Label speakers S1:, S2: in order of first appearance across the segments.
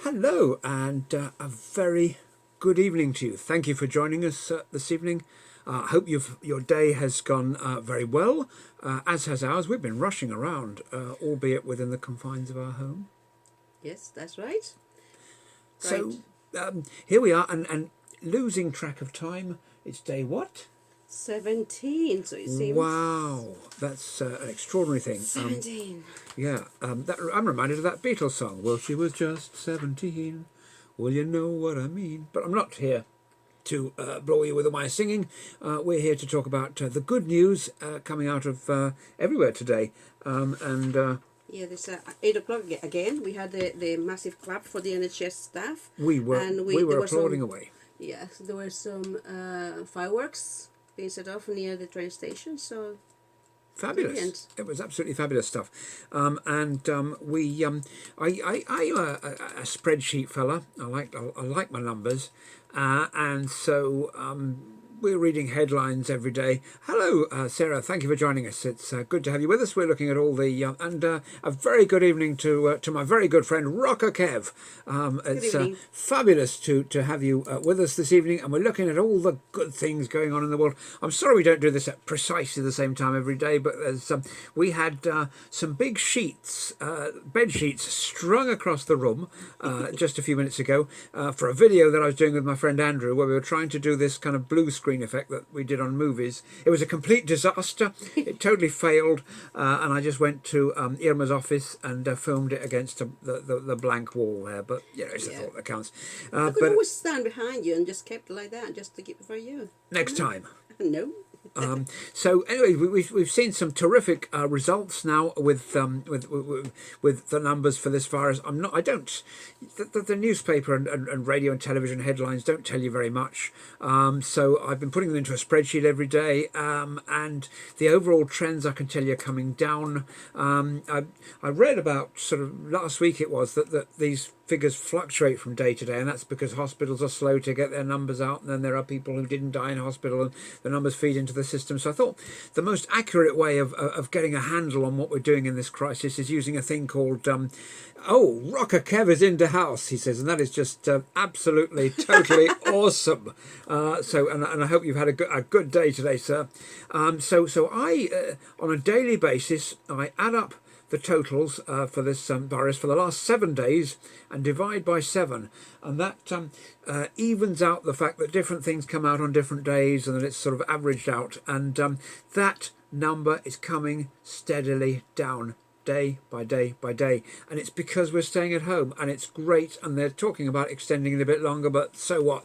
S1: Hello, and a very good evening to you. Thank you for joining us this evening. I hope your day has gone very well, as has ours. We've been rushing around, albeit within the confines of our home.
S2: Yes, that's right.
S1: So
S2: Right.
S1: here we are, and losing track of time. It's day what?
S2: 17, so it seems.
S1: Wow, that's an extraordinary thing.
S2: 17.
S1: I'm reminded of that Beatles song. Well, she was just 17. Well, you know what I mean. But I'm not here to bore you with all my singing. We're here to talk about the good news coming out of everywhere today.
S2: Yeah, this 8 o'clock again. We had the massive clap for the NHS staff.
S1: We were
S2: And
S1: we were
S2: there were
S1: applauding
S2: some,
S1: away.
S2: yes, there were some fireworks being set off near the train station. So
S1: Fabulous!
S2: brilliant.
S1: It was absolutely fabulous stuff. I'm a spreadsheet fella. I like my numbers, and so we're reading headlines every day. Hello, Sarah. Thank you for joining us. It's good to have you with us. We're looking at all the and a very good evening to my very good friend Rocker Kev.
S2: Good
S1: It's
S2: evening.
S1: fabulous to have you with us this evening, and we're looking at all the good things going on in the world. I'm sorry we don't do this at precisely the same time every day, but there's we had some big sheets, bed sheets, strung across the room just a few minutes ago for a video that I was doing with my friend Andrew, where we were trying to do this kind of blue screen effect that we did on movies. It was a complete disaster. It totally failed, and I just went to Irma's office and filmed it against the blank wall there. But it's the
S2: Yeah.
S1: thought that counts.
S2: I could
S1: But
S2: always stand behind you and just kept it like that, just to keep it for you.
S1: next time.
S2: No.
S1: So anyway, we've seen some terrific results now with the numbers for this virus. I don't. The newspaper and radio and television headlines don't tell you very much. So I've been putting them into a spreadsheet every day, and the overall trends I can tell you are coming down. I read about sort of last week it was that these figures fluctuate from day to day, and that's because hospitals are slow to get their numbers out, and then there are people who didn't die in hospital, and the numbers feed into the system. So I thought the most accurate way of getting a handle on what we're doing in this crisis is using a thing called Rocker Kev is into house, he says, and that is just absolutely, totally awesome. And I hope you've had a good day today, sir. So I, on a daily basis, I add up the totals for this virus for the last 7 days and divide by 7, and that evens out the fact that different things come out on different days and that it's sort of averaged out, and that number is coming steadily down day by day by day, and it's because we're staying at home, and it's great. And they're talking about extending it a bit longer, but so what?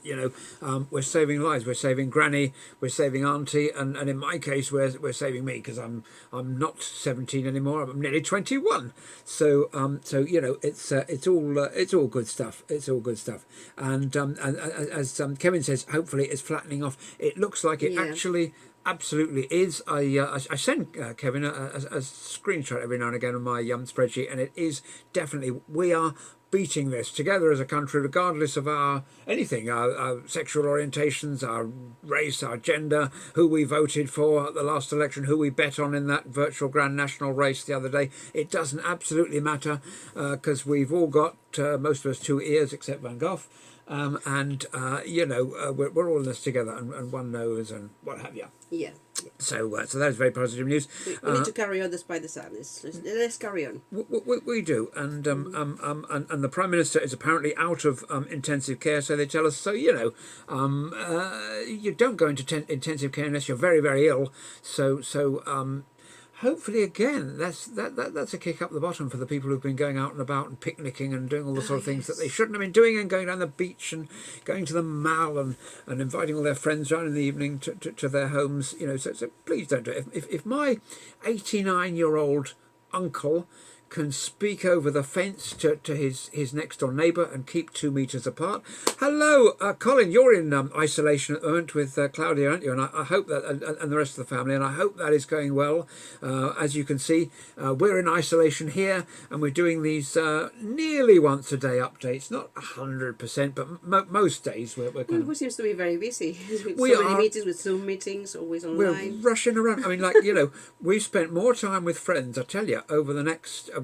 S1: We're saving lives. We're saving Granny. We're saving Auntie, and in my case, we're saving me, because I'm not 17 anymore. I'm nearly 21. So it's all good stuff. It's all good stuff. And as Kevin says, hopefully it's flattening off. It looks like it
S2: Yeah.
S1: actually absolutely is. I send Kevin a screenshot every now and again on my spreadsheet, and it is definitely, we are beating this together as a country, regardless of our anything, our sexual orientations, our race, our gender, who we voted for at the last election, who we bet on in that virtual grand national race the other day. It doesn't absolutely matter, because we've all got, most of us, 2 ears except Van Gogh. We're all in this together, and one knows, and what have you.
S2: Yeah.
S1: So that is very positive news.
S2: We need to carry on despite the sadness. Let's carry on.
S1: We do, and the Prime Minister is apparently out of intensive care, so they tell us. So you don't go into intensive care unless you're very, very ill. Hopefully, again, that's a kick up the bottom for the people who've been going out and about and picnicking and doing all the sort of things that they shouldn't have been doing, and going down the beach and going to the mall and inviting all their friends around in the evening to their homes. So please don't do it. If my 89-year-old uncle can speak over the fence to his next door neighbour and keep 2 metres apart. Hello, Colin, you're in isolation at the moment with Claudia, aren't you? And I hope that, and the rest of the family, and I hope that is going well. As you can see, we're in isolation here, and we're doing these nearly once a day updates, not 100%, but most days we're kind of...
S2: We seems to be very busy. With
S1: We
S2: so many
S1: are.
S2: meetings, with Zoom meetings, always
S1: We're
S2: online.
S1: rushing around. I mean, we've spent more time with friends, I tell you, over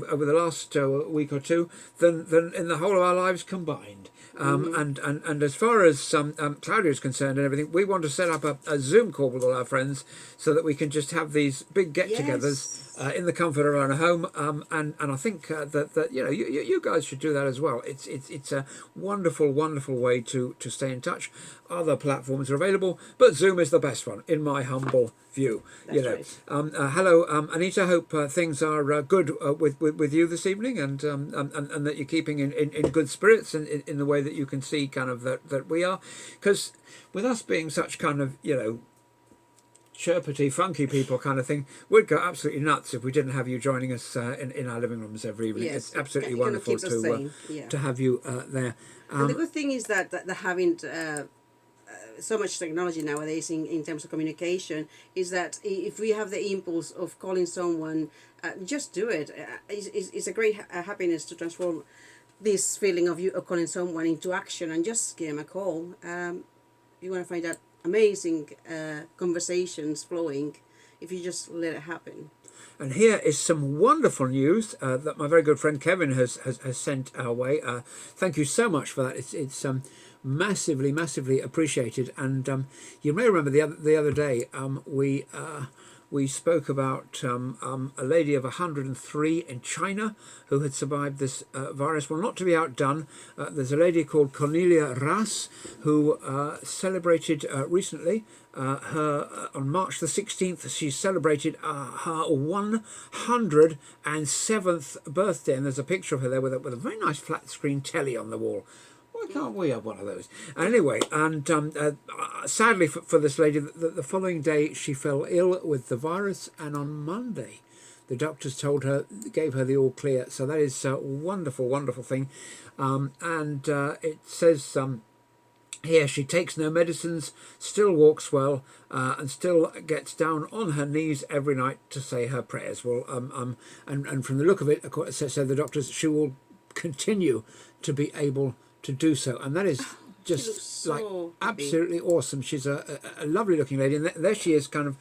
S1: over the last week or two than in the whole of our lives combined. And as far as Claudia is concerned and everything, we want to set up a Zoom call with all our friends so that we can just have these big get-togethers in the comfort of our own home. And I think that you guys should do that as well. It's a wonderful way to stay in touch. Other platforms are available, but Zoom is the best one, in my humble view.
S2: That's right.
S1: Hello, Anita. Hope things are good with you this evening, and that you're keeping in good spirits and in the way that you can see kind of that we are, because with us being such kind of chirpity, funky people kind of thing, we'd go absolutely nuts if we didn't have you joining us in our living rooms every evening. Yes, it's absolutely wonderful to have you there.
S2: And the good thing is that having so much technology nowadays in terms of communication is that if we have the impulse of calling someone, just do it. It's a great happiness to transform this feeling of calling someone into action and just give them a call. You're going to find out amazing conversations flowing if you just let it happen.
S1: And here is some wonderful news that my very good friend Kevin has sent our way. Thank you so much for that. It's massively appreciated. And you may remember the other day we spoke about a lady of 103 in China who had survived this virus. Well, not to be outdone, there's a lady called Cornelia Ras who celebrated recently her on March the 16th. She celebrated her 107th birthday, and there's a picture of her there with a very nice flat screen telly on the wall. Why can't we have one of those? Anyway, and sadly for this lady, the following day she fell ill with the virus, and on Monday the doctors gave her the all clear. So that is a wonderful thing. And it says here she takes no medicines, still walks well, and still gets down on her knees every night to say her prayers. Well, and from the look of it, said the doctors, she will continue to be able to do so, and that is just like absolutely awesome. She's a lovely looking lady, and there she is, kind of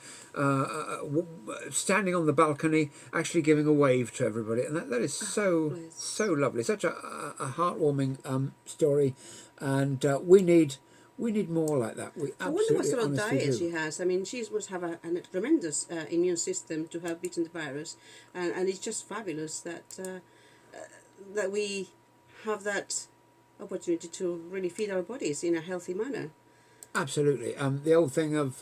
S1: standing on the balcony, actually giving a wave to everybody, and that is so lovely. Such a heartwarming story, and we need more like that.
S2: I wonder what sort of diet she has. I mean, she must have a tremendous immune system to have beaten the virus, and it's just fabulous that we have that opportunity to really feed our bodies in a healthy manner.
S1: Absolutely. The old thing of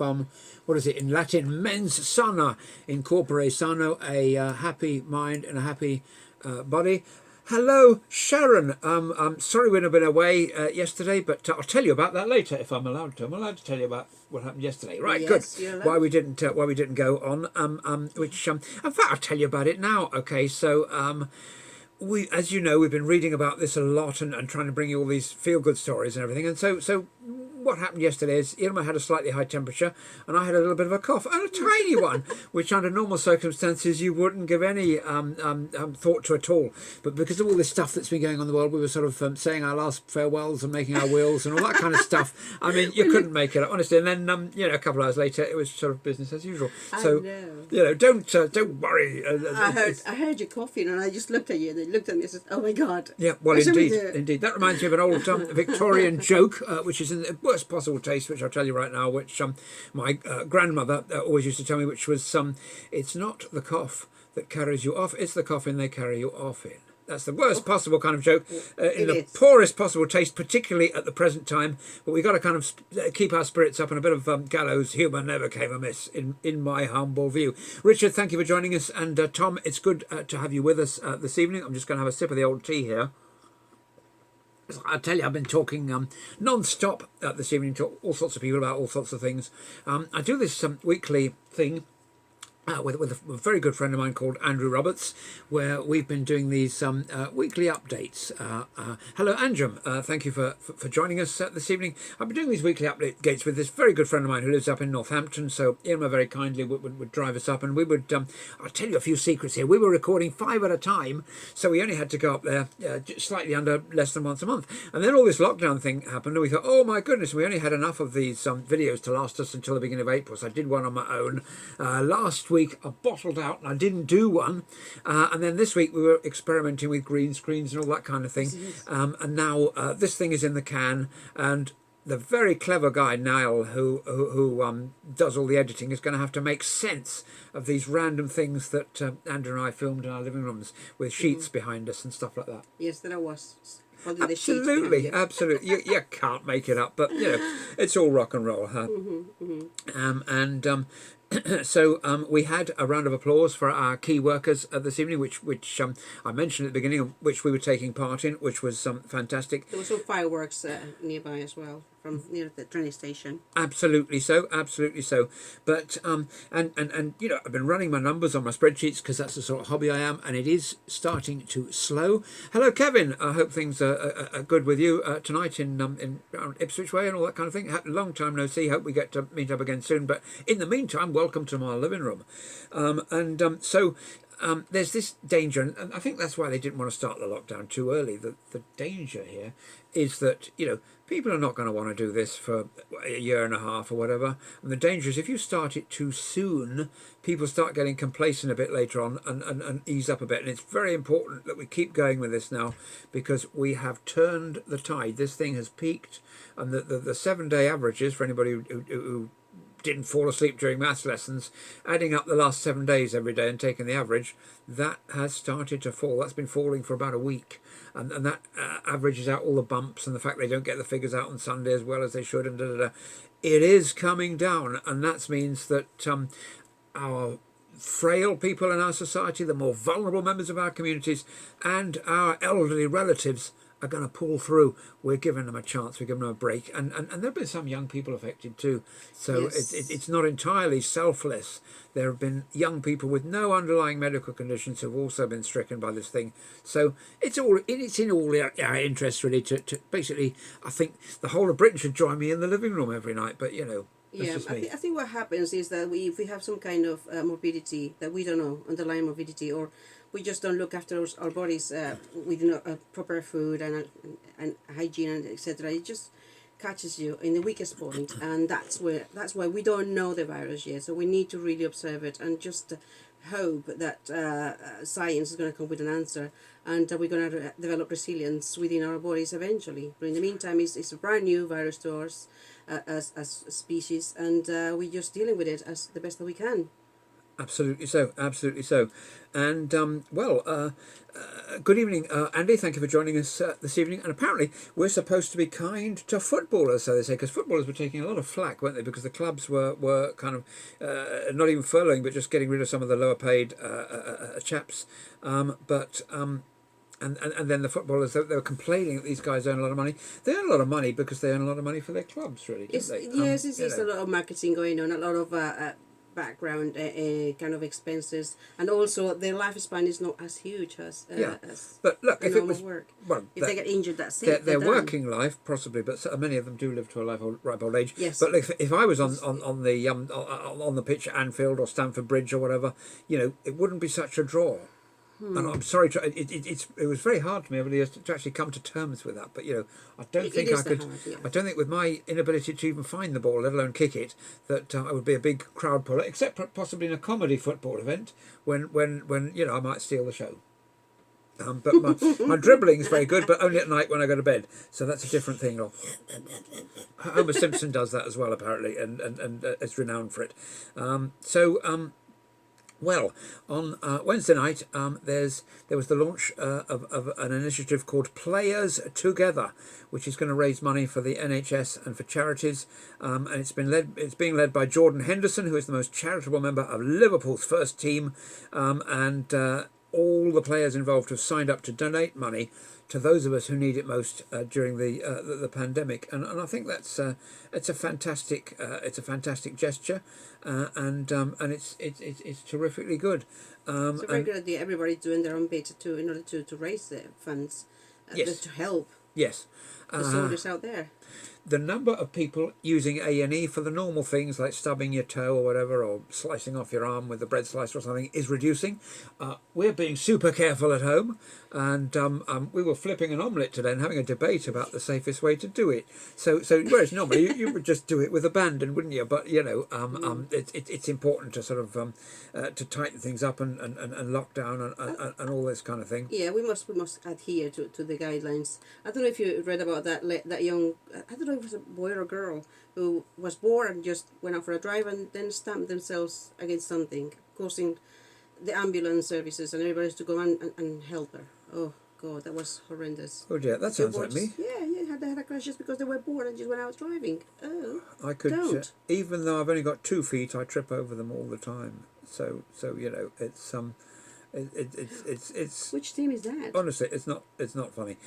S1: what is it in Latin? Mens sana, in corpore sano, a happy mind and a happy body. Hello, Sharon. I'm sorry we've been away yesterday, but I'll tell you about that later if I'm allowed to. I'm allowed to tell you about what happened yesterday. Right,
S2: yes,
S1: good. Why we didn't go on. Which in fact I'll tell you about it now. Okay, so we, as you know, we've been reading about this a lot and trying to bring you all these feel-good stories and everything. And so what happened yesterday is Irma had a slightly high temperature and I had a little bit of a cough, and a tiny one, which under normal circumstances you wouldn't give any thought to at all. But because of all this stuff that's been going on in the world, we were sort of saying our last farewells and making our wills and all that kind of stuff. I mean, you couldn't make it up, honestly. And then, a couple of hours later, it was sort of business as usual. So, don't worry.
S2: I heard you coughing, and I just looked at you, and they looked at me and said, "Oh my God!"
S1: Yeah, well, indeed. That reminds me of an old Victorian joke, which is in the worst possible taste, which I'll tell you right now. Which my grandmother always used to tell me, which was, "It's not the cough that carries you off; it's the coffin they carry you off in." That's the worst possible kind of joke, in the poorest possible taste, particularly at the present time. But we've got to kind of keep our spirits up, and a bit of gallows humour never came amiss, in my humble view. Richard, thank you for joining us. And Tom, it's good to have you with us this evening. I'm just going to have a sip of the old tea here. I tell you, I've been talking non-stop this evening to all sorts of people about all sorts of things. I do this weekly thing with a very good friend of mine called Andrew Roberts, where we've been doing these weekly updates. Hello, Andrew. Thank you for joining us this evening. I've been doing these weekly updates with this very good friend of mine who lives up in Northampton. So Irma very kindly would drive us up, and we would, I'll tell you a few secrets here. We were recording 5 at a time, so we only had to go up there slightly under less than once a month. And then all this lockdown thing happened, and we thought, oh my goodness, we only had enough of these videos to last us until the beginning of April. So I did one on my own last week. week are bottled out, and I didn't do one. And then this week we were experimenting with green screens and all that kind of thing.
S2: Yes.
S1: And now this thing is in the can, and the very clever guy Niall, who does all the editing, is going to have to make sense of these random things that Andrew and I filmed in our living rooms with sheets behind us and stuff like that.
S2: Yes, there was. Holding the sheets
S1: Absolutely,
S2: behind you.
S1: absolutely. You can't make it up, but it's all rock and roll, huh? So we had a round of applause for our key workers this evening, which I mentioned at the beginning, which we were taking part in, which was fantastic.
S2: There were some fireworks nearby as well, from near the train station.
S1: Absolutely so, absolutely so. But and I've been running my numbers on my spreadsheets because that's the sort of hobby I am, and it is starting to slow. Hello, Kevin. I hope things are good with you tonight in around Ipswich Way and all that kind of thing. Long time no see. Hope we get to meet up again soon. But in the meantime, welcome to my living room. There's this danger, and I think that's why they didn't want to start the lockdown too early. The danger here is that people are not going to want to do this for a year and a half or whatever. And the danger is if you start it too soon, people start getting complacent a bit later on and ease up a bit. And it's very important that we keep going with this now, because we have turned the tide. This thing has peaked, and the 7-day averages for anybody who didn't fall asleep during maths lessons, adding up the last 7 days every day and taking the average, that has started to fall. That's been falling for about a week, and that averages out all the bumps and the fact they don't get the figures out on Sunday as well as they should, and it is coming down, and that means that our frail people in our society, the more vulnerable members of our communities, and our elderly relatives are going to pull through. We're giving them a chance, we're giving them a break, and there have been some young people affected too, so
S2: Yes.
S1: it's not entirely selfless. There have been young people with no underlying medical conditions who have also been stricken by this thing, so it's in all our interests really to basically, I think the whole of Britain should join me in the living room every night, but that's
S2: Yeah,
S1: just me.
S2: I think what happens is that if we have some kind of morbidity that we don't know, underlying morbidity, or we just don't look after our bodies, we do not proper food and hygiene and etc. It just catches you in the weakest point, and that's why we don't know the virus yet. So we need to really observe it and just hope that science is going to come with an answer, and we're going to develop resilience within our bodies eventually. But in the meantime, it's a brand new virus to us as a species, and we're just dealing with it as the best that we can.
S1: Absolutely so, absolutely so. And good evening, Andy. Thank you for joining us this evening. And apparently we're supposed to be kind to footballers, so they say, because footballers were taking a lot of flack, weren't they? Because the clubs were kind of not even furloughing, but just getting rid of some of the lower paid chaps. And then the footballers, they were complaining that these guys earn a lot of money. They earn a lot of money because they earn a lot of money for their clubs, really, don't they?
S2: Yes, it's a lot of marketing going on, a lot of background kind of expenses, and also their lifespan is not as huge as
S1: But look, if it
S2: normal
S1: was
S2: work.
S1: well,
S2: If they get injured, that's it.
S1: their
S2: they're done.
S1: working life possibly, but many of them do live to a ripe old age.
S2: Yes.
S1: But if I was on the pitch at Anfield or Stamford Bridge or whatever, it wouldn't be such a draw. And I'm sorry, it was very hard for me over the years to actually come to terms with that. But I don't think I could.
S2: Hard, yeah.
S1: I don't think with my inability to even find the ball, let alone kick it, that I would be a big crowd puller. Except possibly in a comedy football event when I might steal the show. But my dribbling is very good, but only at night when I go to bed. So that's a different thing. Homer Simpson does that as well, apparently, and is renowned for it. Well, on Wednesday night, there was the launch of an initiative called Players Together, which is going to raise money for the NHS and for charities. And it's being led by Jordan Henderson, who is the most charitable member of Liverpool's first team, and all the players involved have signed up to donate money to those of us who need it most during the pandemic, and I think it's a fantastic gesture, and it's terrifically good.
S2: It's a very good idea. Everybody's doing their own bit in order to raise the funds,
S1: Yes.
S2: to help
S1: Yes.
S2: The soldiers out there.
S1: The number of people using A&E for the normal things like stubbing your toe or whatever, or slicing off your arm with a bread slicer or something, is reducing. We're being super careful at home, and we were flipping an omelette today and having a debate about the safest way to do it. So whereas normally you would just do it with abandon, wouldn't you? But it's important to sort of to tighten things up and lock down and all this kind of thing.
S2: Yeah, we must adhere to the guidelines. I don't know if you read about that young, I don't know if it was a boy or a girl who was bored and just went out for a drive and then stamped themselves against something, causing the ambulance services and everybody to go and help her. Oh God, that was horrendous.
S1: Oh dear, that sounds like me.
S2: Yeah, they had a crash just because they were bored and just went out driving. Oh,
S1: I could,
S2: don't.
S1: Even though I've only got 2 feet, I trip over them all the time. So it's it's
S2: Which team is that?
S1: honestly, it's not funny.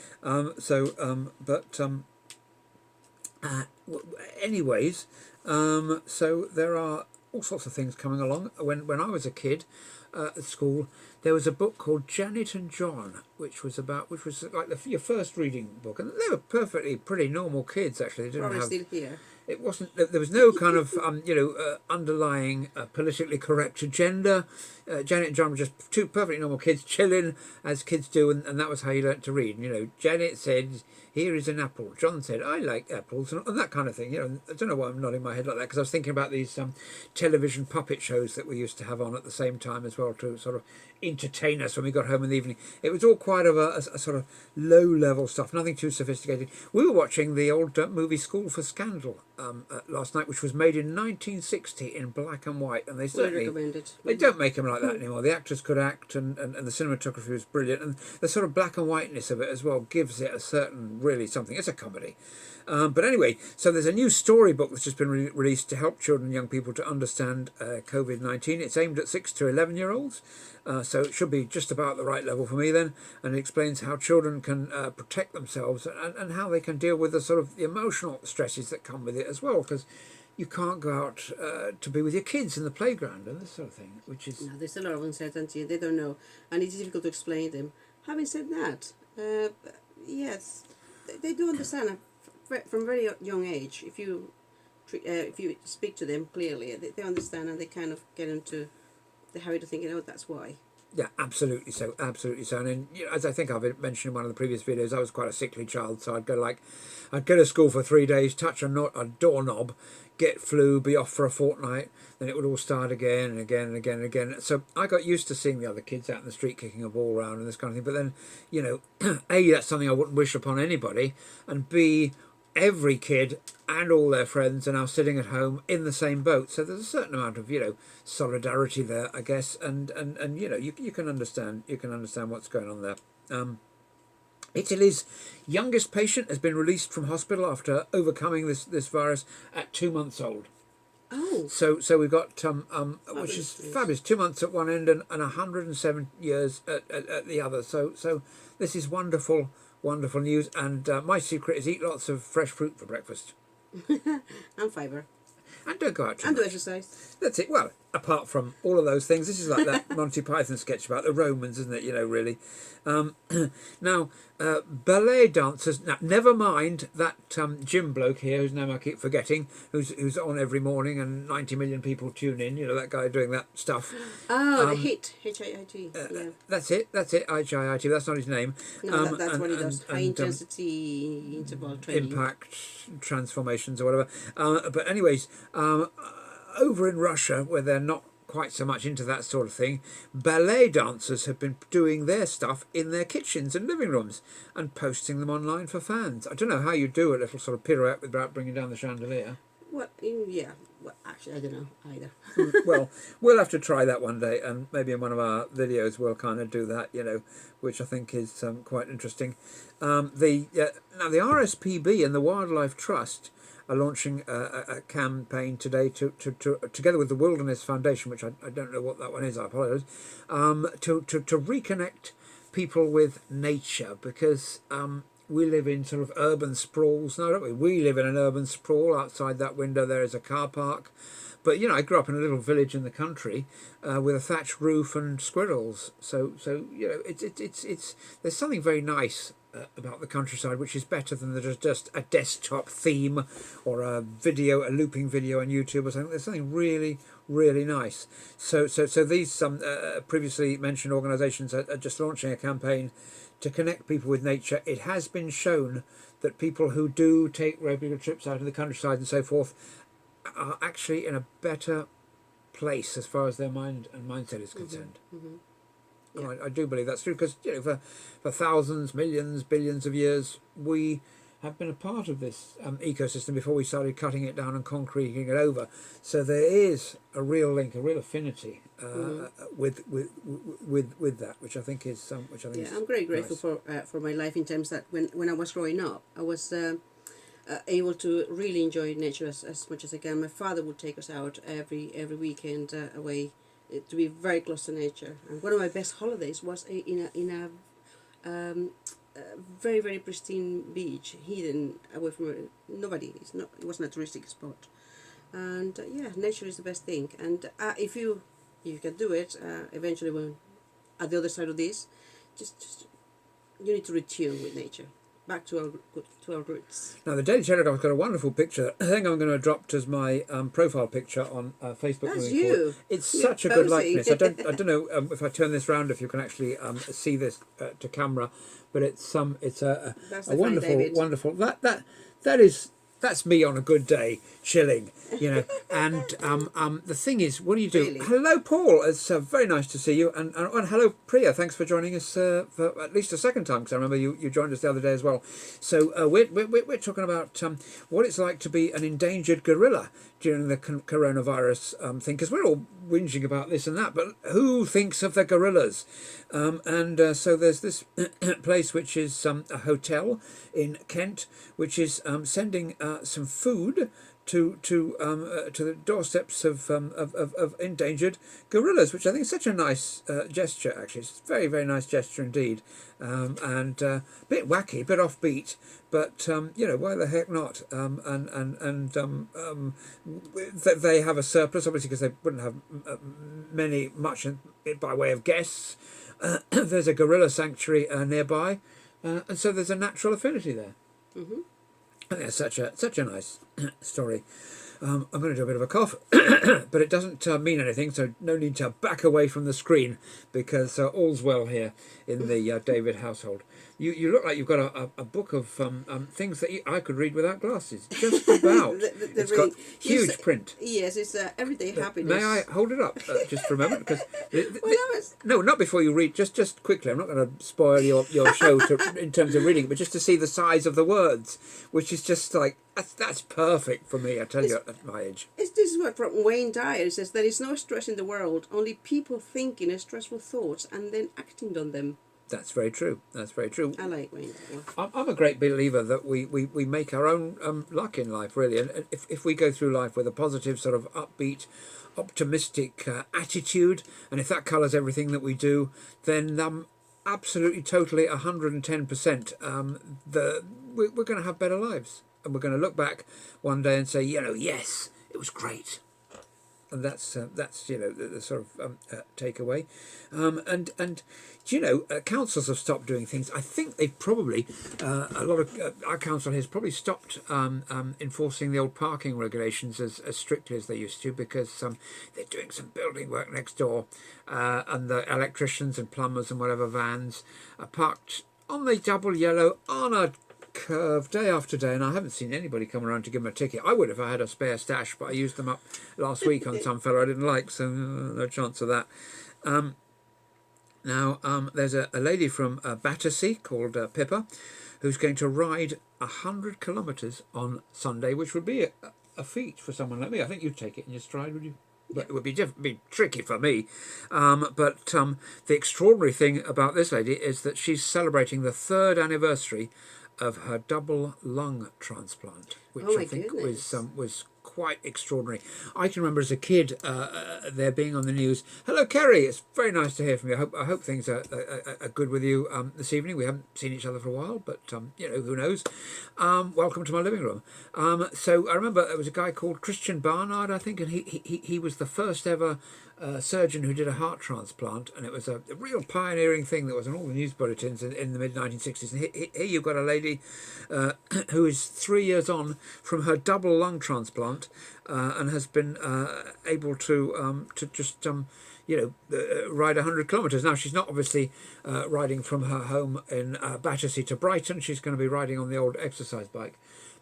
S1: Anyways, so there are all sorts of things coming along. When I was a kid at school, there was a book called Janet and John, which was like your first reading book, and they were pretty normal kids actually. They didn't
S2: Probably
S1: have.
S2: still here.
S1: It wasn't. There was no kind of underlying politically correct agenda. Janet and John were just two perfectly normal kids chilling as kids do, and that was how you learnt to read. And, Janet said, "Here is an apple." John said, "I like apples," and that kind of thing. I don't know why I'm nodding my head like that, because I was thinking about these television puppet shows that we used to have on at the same time as well, to sort of entertain us when we got home in the evening. It was all quite of a sort of low level stuff, nothing too sophisticated. We were watching the old movie School for Scandal last night, which was made in 1960 in black and white, and they certainly they don't make them like that anymore. The actors could act, and the cinematography was brilliant, and the sort of black and whiteness of it as well gives it a certain really something. It's a comedy. But anyway, so there's a new storybook that's just been released to help children and young people to understand COVID-19. It's aimed at 6 to 11-year-olds, so it should be just about the right level for me then, and it explains how children can protect themselves and how they can deal with the sort of the emotional stresses that come with it as well, because you can't go out to be with your kids in the playground and this sort of thing, which is...
S2: No, there's a lot of uncertainty. They don't know, and it's difficult to explain them. Having said that, yes, they do understand from very young age. If you speak to them clearly, they understand, and they kind of get into the habit of thinking, "Oh, that's why."
S1: Yeah, absolutely so, absolutely so. And as I think I've mentioned in one of the previous videos, I was quite a sickly child, so I'd go to school for 3 days, touch a doorknob, get flu, be off for a fortnight, then it would all start again and again and again and again. So I got used to seeing the other kids out in the street kicking a ball around and this kind of thing. But then, A, that's something I wouldn't wish upon anybody, and B, every kid and all their friends are now sitting at home in the same boat. So there's a certain amount of solidarity there, I guess, and you can understand what's going on there. Italy's youngest patient has been released from hospital after overcoming this virus at 2 months old.
S2: Oh.
S1: So we've got which is fabulous. 2 months at one end and 107 years at the other. So this is wonderful news. And my secret is eat lots of fresh fruit for breakfast.
S2: And fibre.
S1: And don't go out too
S2: and
S1: much.
S2: do exercise.
S1: That's it. Well, apart from all of those things, this is like that Monty Python sketch about the Romans, isn't it? Really. Now, ballet dancers. Now, never mind that Jim bloke here, whose name I keep forgetting, who's on every morning and 90 million people tune in. That guy doing that stuff.
S2: Oh, the HIIT, HIIT. Yeah.
S1: That's it. HIIT. That's not his name.
S2: No, that's what he does. High intensity interval training.
S1: Impact transformations or whatever. But anyways, over in Russia, where they're not quite so much into that sort of thing, ballet dancers have been doing their stuff in their kitchens and living rooms and posting them online for fans. I don't know how you do a little sort of pirouette without bringing down the chandelier.
S2: Yeah. Well, actually, I don't know either.
S1: Well, we'll have to try that one day, and maybe in one of our videos we'll kind of do that, which I think is quite interesting. Now the RSPB and the Wildlife Trust are launching a campaign today to together with the Wilderness Foundation, which I don't know what that one is, I apologise, to reconnect people with nature, because we live in sort of urban sprawls now, don't we? We live in an urban sprawl. Outside that window there is a car park. But, I grew up in a little village in the country with a thatched roof and squirrels. So it's there's something very nice about the countryside, which is better than just a desktop theme or a looping video on YouTube or something. There's something really, really nice. So these previously mentioned organisations are just launching a campaign to connect people with nature. It has been shown that people who do take regular trips out in the countryside and so forth are actually in a better place as far as their mind and mindset is concerned.
S2: Yeah.
S1: I do believe that's true because for thousands, millions, billions of years we have been a part of this ecosystem before we started cutting it down and concreting it over. So there is a real link, a real affinity with that, which I think is
S2: I'm very grateful
S1: nice.
S2: for my life in terms that when I was growing up, I was able to really enjoy nature as much as I can. My father would take us out every weekend away to be very close to nature. And one of my best holidays was in a very, very pristine beach, hidden away from nobody. It wasn't a touristic spot. And nature is the best thing. And if you can do it, eventually when at the other side of this, just you need to retune with nature. Back to our roots.
S1: Now, the Daily Telegraph's got a wonderful picture. I think I'm going to adopt as my profile picture on Facebook.
S2: That's you.
S1: Forward. It's
S2: You're
S1: such a good
S2: posing.
S1: likeness. I don't know if I turn this round if you can actually see this to camera, but it's a wonderful that's me on a good day, chilling, And the thing is, what do you do?
S2: Really?
S1: Hello, Paul. It's very nice to see you, and hello, Priya. Thanks for joining us for at least a second time, because I remember you joined us the other day as well. So we're talking about what it's like to be an endangered gorilla during the coronavirus thing, because we're all whinging about this and that, but who thinks of the gorillas? So there's this place which is a hotel in Kent, which is sending some food to the doorsteps of endangered gorillas, which I think is such a nice gesture. Actually, it's a very, very nice gesture indeed, and a bit wacky, a bit offbeat. But why the heck not? They have a surplus, obviously, because they wouldn't have much by way of guests. There's a gorilla sanctuary nearby, and so there's a natural affinity there.
S2: Mm-hmm.
S1: I think that's such a nice story. I'm going to do a bit of a cough, but it doesn't mean anything, so no need to back away from the screen, because all's well here in the David household. You look like you've got a book of things that I could read without glasses, just about. It's got huge print.
S2: Yes, it's everyday happiness.
S1: May I hold it up just for a moment? Because no, not before you read. Just quickly. I'm not going to spoil your show in terms of reading, but just to see the size of the words, which is just like that's perfect for me. I tell you, at my age.
S2: This is what from Wayne Dyer. It says there is no stress in the world, only people thinking stressful thoughts and then acting on them.
S1: That's very true. That's very true.
S2: I like Wayne Dyer.
S1: I'm a great believer that we make our own luck in life, really. And if we go through life with a positive, sort of upbeat, optimistic attitude, and if that colours everything that we do, then absolutely, totally, 110%, we're going to have better lives. And we're going to look back one day and say, yes, it was great. And that's the sort of takeaway, and councils have stopped doing things. I think they've probably a lot of our council has probably stopped enforcing the old parking regulations as strictly as they used to, because they're doing some building work next door, and the electricians and plumbers and whatever vans are parked on the double yellow on a curve day after day, and I haven't seen anybody come around to give them a ticket. I would if I had a spare stash, but I used them up last week on some fellow I didn't like, so no chance of that. Now there's a lady from Battersea called Pippa, who's going to ride 100 kilometres on Sunday, which would be a feat for someone like me. I think you'd take it in your stride, would you? But it would be tricky for me. But the extraordinary thing about this lady is that she's celebrating the 3rd anniversary of her double lung transplant, which I think was quite extraordinary. I can remember as a kid there being on the news. Hello, Kerry. It's very nice to hear from you. I hope things are good with you this evening. We haven't seen each other for a while, but who knows? Welcome to my living room. So I remember there was a guy called Christian Barnard, I think, and he was the first ever surgeon who did a heart transplant, and it was a real pioneering thing that was in all the news bulletins in the mid 1960s. And here you've got a lady who is 3 years on from her double lung transplant, and has been able to just ride 100 kilometres. Now, she's not obviously riding from her home in Battersea to Brighton. She's going to be riding on the old exercise bike,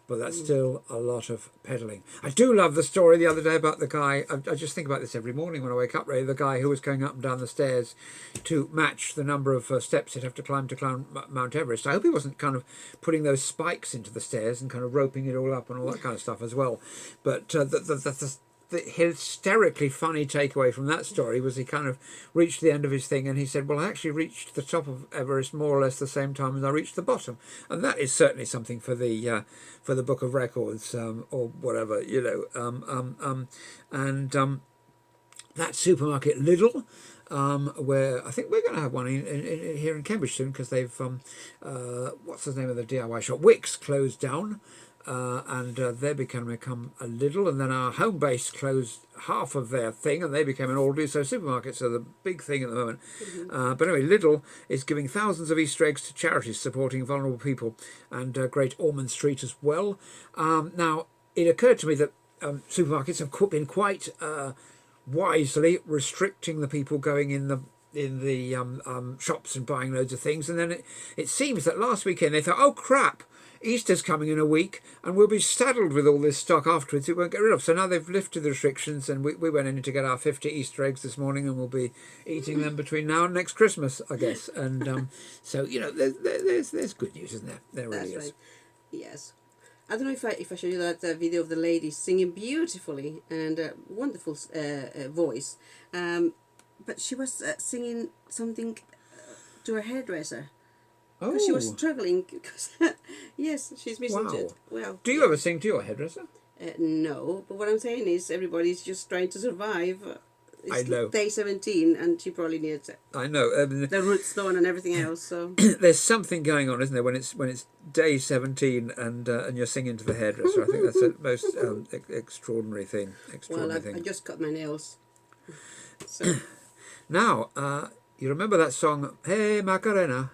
S1: but that's still a lot of pedalling. I do love the story the other day about the guy. I just think about this every morning when I wake up, really. The guy who was going up and down the stairs to match the number of steps he'd have to climb Mount Everest. I hope he wasn't kind of putting those spikes into the stairs and kind of roping it all up and all that kind of stuff as well. But the hysterically funny takeaway from that story was he kind of reached the end of his thing and he said, well, I actually reached the top of Everest more or less the same time as I reached the bottom. And that is certainly something for the Book of Records, or whatever, that supermarket Lidl, where I think we're going to have one here in Cambridge soon, because they've what's the name of the DIY shop? Wickes closed down. And they become a Lidl, and then our home base closed half of their thing, and they became an Aldi. So supermarkets are the big thing at the moment. But anyway, Lidl is giving thousands of Easter eggs to charities supporting vulnerable people, and Great Ormond Street as well. Now, it occurred to me that supermarkets have been quite wisely restricting the people going in the shops and buying loads of things, and then it seems that last weekend they thought, oh crap, Easter's coming in a week and we'll be saddled with all this stock afterwards it won't get rid of. So now they've lifted the restrictions, and we went in to get our 50 Easter eggs this morning, and we'll be eating them between now and next Christmas, I guess. And so, there's good news, isn't there? There really is.
S2: Right. Yes. I don't know if I showed you that video of the lady singing beautifully and wonderful voice. But she was singing something to her hairdresser. Because she was struggling. Because yes, she's missing it. Well,
S1: do you ever sing to your hairdresser?
S2: No, but what I'm saying is everybody's just trying to survive. It's
S1: I know.
S2: Day 17, and she probably needs it.
S1: I know.
S2: The roots done and everything else. So
S1: there's something going on, isn't there, when it's day 17 and you're singing to the hairdresser? I think that's the most extraordinary thing.
S2: I just cut my nails. So
S1: now, you remember that song, Hey Macarena?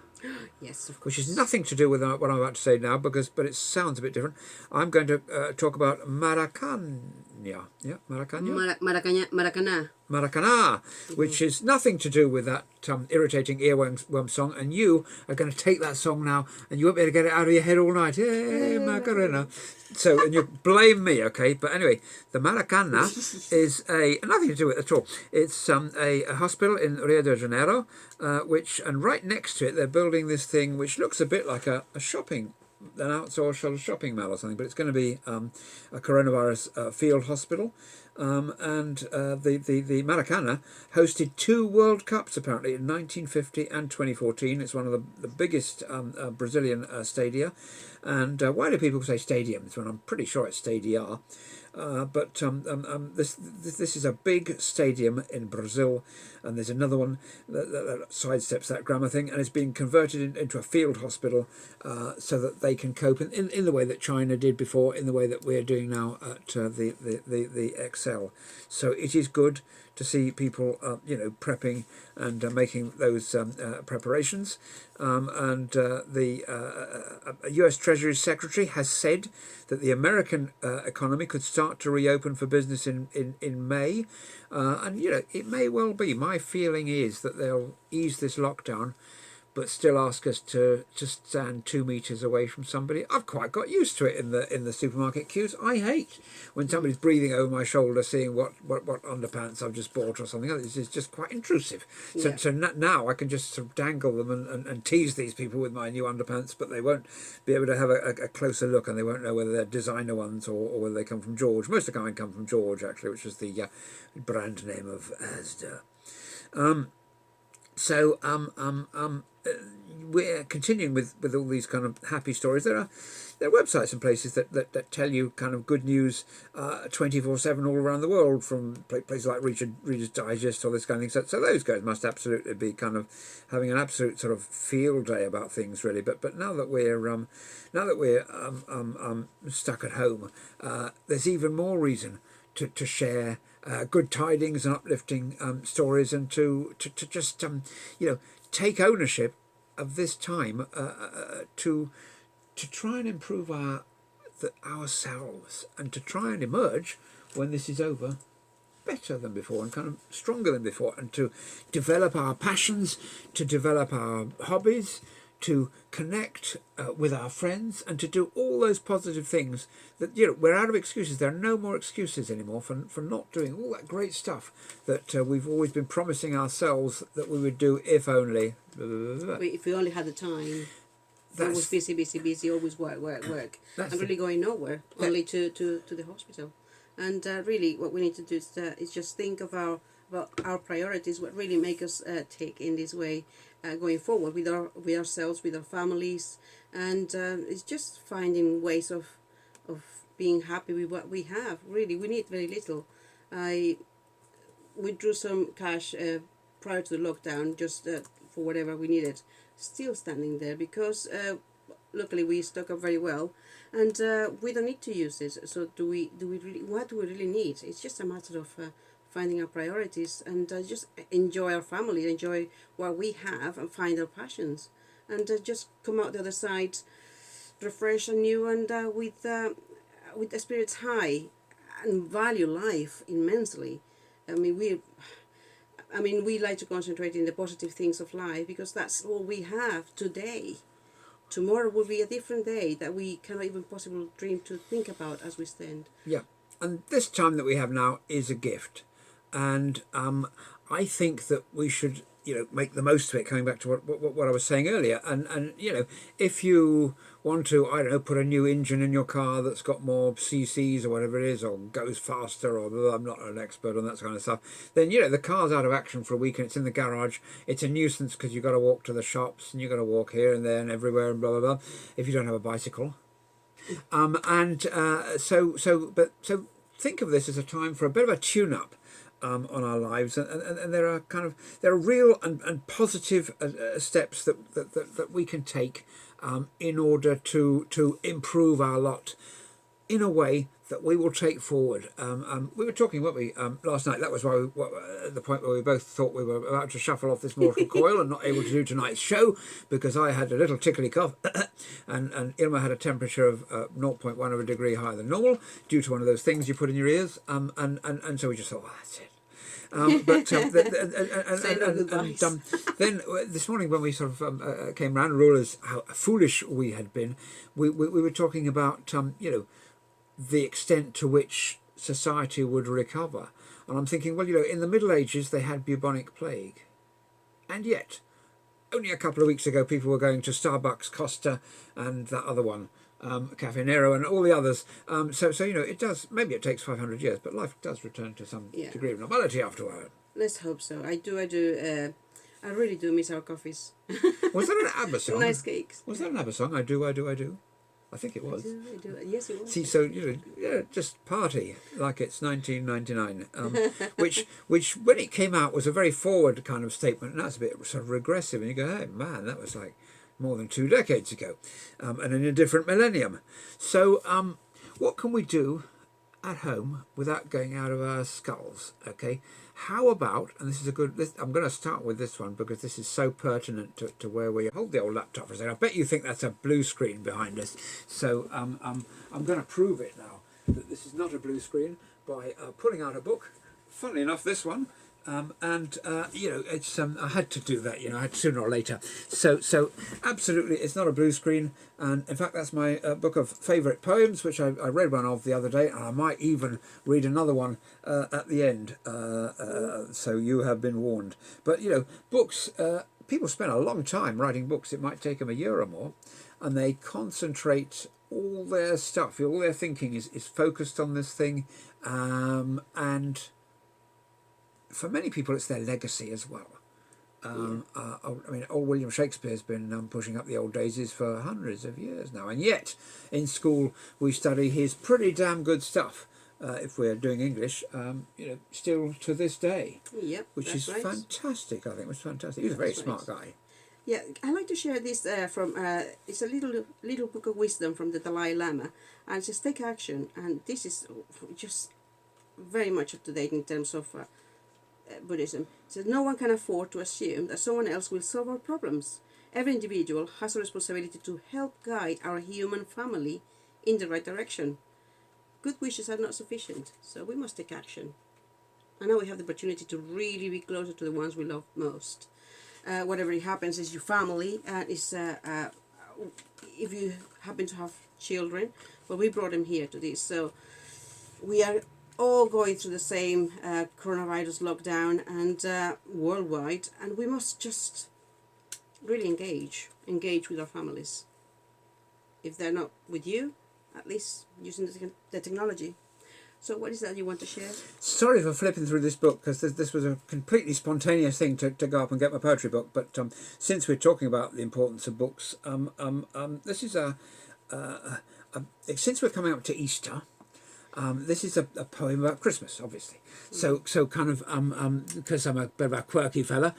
S2: Yes, of course.
S1: Which has nothing to do with what I'm about to say now, but it sounds a bit different. I'm going to talk about Maracana. Yeah, Maracana. Maracana, which is nothing to do with that irritating earworm song. And you are going to take that song now, and you won't be able to get it out of your head all night. Hey, Macarena. So, and you blame me, okay? But anyway, the Maracana is nothing to do with it at all. It's a hospital in Rio de Janeiro, and right next to it, they're building this thing which looks a bit like an outdoor shopping mall or something, but it's going to be a coronavirus field hospital. And the Maracana hosted 2 World Cups apparently in 1950 and 2014. It's one of the biggest Brazilian stadia. And why do people say stadiums when I'm pretty sure it's stadia? But this is a big stadium in Brazil, and there's another one that sidesteps that grammar thing, and it's being converted into a field hospital so that they can cope in the way that China did before, in the way that we're doing now at the Excel. So it is good to see people, prepping and making those preparations. The U.S. Treasury Secretary has said that the American economy could start to reopen for business in May. And it may well be. My feeling is that they'll ease this lockdown, but still ask us to just stand 2 meters away from somebody. I've quite got used to it in the supermarket queues. I hate when somebody's breathing over my shoulder, seeing what underpants I've just bought or something. This is just quite intrusive. So now I can just sort of dangle them and tease these people with my new underpants, but they won't be able to have a closer look, and they won't know whether they're designer ones or whether they come from George. Most of the time come from George, actually, which is the brand name of Asda. We're continuing with all these kind of happy stories. There are websites and places that tell you kind of good news 24/7 all around the world, from places like Reader's Digest or this kind of thing. So those guys must absolutely be kind of having an absolute sort of field day about things, really. But now that we're stuck at home, there's even more reason to share good tidings and uplifting stories, and to just take ownership of this time to try and improve ourselves, and to try and emerge when this is over better than before and kind of stronger than before, and to develop our passions, to develop our hobbies, to connect with our friends, and to do all those positive things that, we're out of excuses. There are no more excuses anymore for not doing all that great stuff that we've always been promising ourselves that we would do if only.
S2: If we only had the time. Always busy, always work. And really going nowhere, only to the hospital. And really what we need to do is just think of about our priorities, what really make us tick in this way going forward with ourselves, with our families. And it's just finding ways of being happy with what we have. Really, we need very little. I withdrew some cash prior to the lockdown, just for whatever we needed. Still standing there because luckily we stock up very well, and we don't need to use it. So do we really? What do we really need? It's just a matter of finding our priorities and just enjoy our family, enjoy what we have, and find our passions, and just come out the other side refreshed and new, and with the spirits high, and value life immensely. We like to concentrate in the positive things of life because that's all we have today. Tomorrow will be a different day that we cannot even possibly dream to think about as we stand.
S1: Yeah, and this time that we have now is a gift, and I think that we should make the most of it. Coming back to what I was saying earlier, and if you want to, I don't know, put a new engine in your car that's got more cc's or whatever it is, or goes faster, or I'm not an expert on that kind of stuff, then the car's out of action for a week and it's in the garage. It's a nuisance because you've got to walk to the shops and you've got to walk here and there and everywhere and blah blah blah. If you don't have a bicycle, so think of this as a time for a bit of a tune-up on our lives, and there are real and positive steps that we can take in order to improve our lot in a way that we will take forward. We were talking, weren't we, last night? That was why the point where we both thought we were about to shuffle off this mortal coil and not able to do tonight's show because I had a little tickly cough and Ilma had a temperature of 0.1 of a degree higher than normal due to one of those things you put in your ears, and so we just thought, that's it. Then this morning when we sort of came round and realised how foolish we had been, we were talking about the extent to which society would recover, and I'm thinking, well, in the Middle Ages they had bubonic plague, and yet only a couple of weeks ago people were going to Starbucks, Costa, and that other one, Cafe Nero, and all the others. So it does. Maybe it takes 500 years, but life does return to some degree of normality after a while.
S2: Let's hope so. I do. I really do miss our coffees.
S1: Was that an ABBA song?
S2: Nice cakes.
S1: Was that an ABBA song? I do. I think it was.
S2: I do. Yes, it was.
S1: See, so just party like it's 1999, which when it came out was a very forward kind of statement, and that's a bit sort of regressive. And you go, hey man, that was like more than 2 decades ago, and in a different millennium. So, what can we do at home without going out of our skulls? Okay, how about, and this is a good, I'm going to start with this one because this is so pertinent to where we hold the old laptop for a second. I bet you think that's a blue screen behind us. So I'm going to prove it now that this is not a blue screen by pulling out a book. Funnily enough, this one. It's I had to do that. I had sooner or later. So absolutely, it's not a blue screen. And in fact, that's my book of favourite poems, which I read one of the other day, and I might even read another one at the end. So you have been warned. But books. People spend a long time writing books. It might take them a year or more, and they concentrate all their stuff. All their thinking is focused on this thing, and for many people, it's their legacy as well. Old William Shakespeare's been pushing up the old daisies for hundreds of years now, and yet in school we study his pretty damn good stuff. If we're doing English, still to this day.
S2: Yep,
S1: which is right. Fantastic. I think it was fantastic. He was a very smart guy.
S2: Yeah, I like to share this from. It's a little book of wisdom from the Dalai Lama, and it says take action. And this is just very much up to date in terms of Buddhism. It says no one can afford to assume that someone else will solve our problems. Every individual has a responsibility to help guide our human family in the right direction. Good wishes are not sufficient, so we must take action. And now we have the opportunity to really be closer to the ones we love most. Whatever it happens is your family, if you happen to have children, well, we brought them here to this. So we are all going through the same coronavirus lockdown and worldwide, and we must just really engage with our families. If they're not with you, at least using the technology. So what is that you want to share?
S1: Sorry for flipping through this book, because this was a completely spontaneous thing to go up and get my poetry book. But since we're talking about the importance of books, this is since we're coming up to Easter, this is a poem about Christmas, obviously. So kind of because I'm a bit of a quirky fella.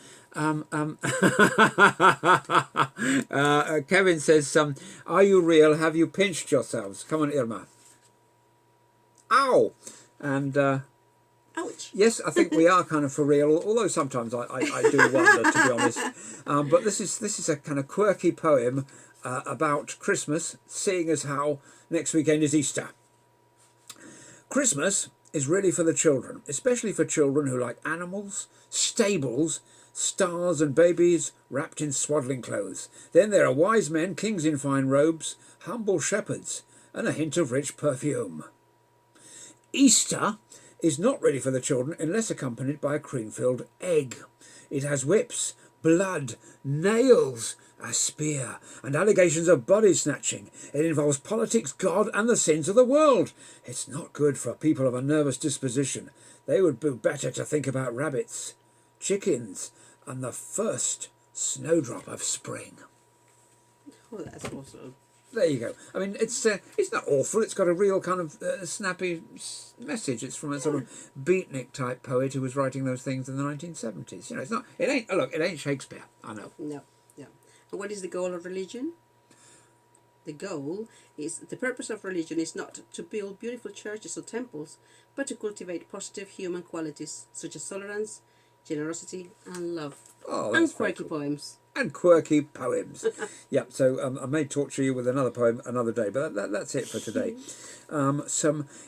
S1: Kevin says, "Are you real? Have you pinched yourselves? Come on, Irma." Ow! And
S2: Ouch!
S1: yes, I think we are kind of for real. Although sometimes I do wonder, to be honest. But this is a kind of quirky poem about Christmas, seeing as how next weekend is Easter. Christmas is really for the children, especially for children who like animals, stables, stars and babies wrapped in swaddling clothes. Then there are wise men, kings in fine robes, humble shepherds, and a hint of rich perfume. Easter is not ready for the children unless accompanied by a cream-filled egg. It has whips, blood, nails, a spear, and allegations of body snatching. It involves politics, God, and the sins of the world. It's not good for people of a nervous disposition. They would do better to think about rabbits, chickens, and the first snowdrop of spring.
S2: Oh, that's awesome.
S1: There you go. I mean, it's not awful. It's got a real kind of snappy message. It's from a sort of beatnik type poet who was writing those things in the 1970s. You know, it's not. It ain't. Look, it ain't Shakespeare. I know.
S2: No. And what is the goal of religion? The purpose of religion is not to build beautiful churches or temples, but to cultivate positive human qualities such as tolerance, generosity, and love.
S1: Oh,
S2: and
S1: that's
S2: quirky
S1: cool.
S2: poems.
S1: And quirky poems. Yeah, so I may torture you with another poem another day, but that's it for today.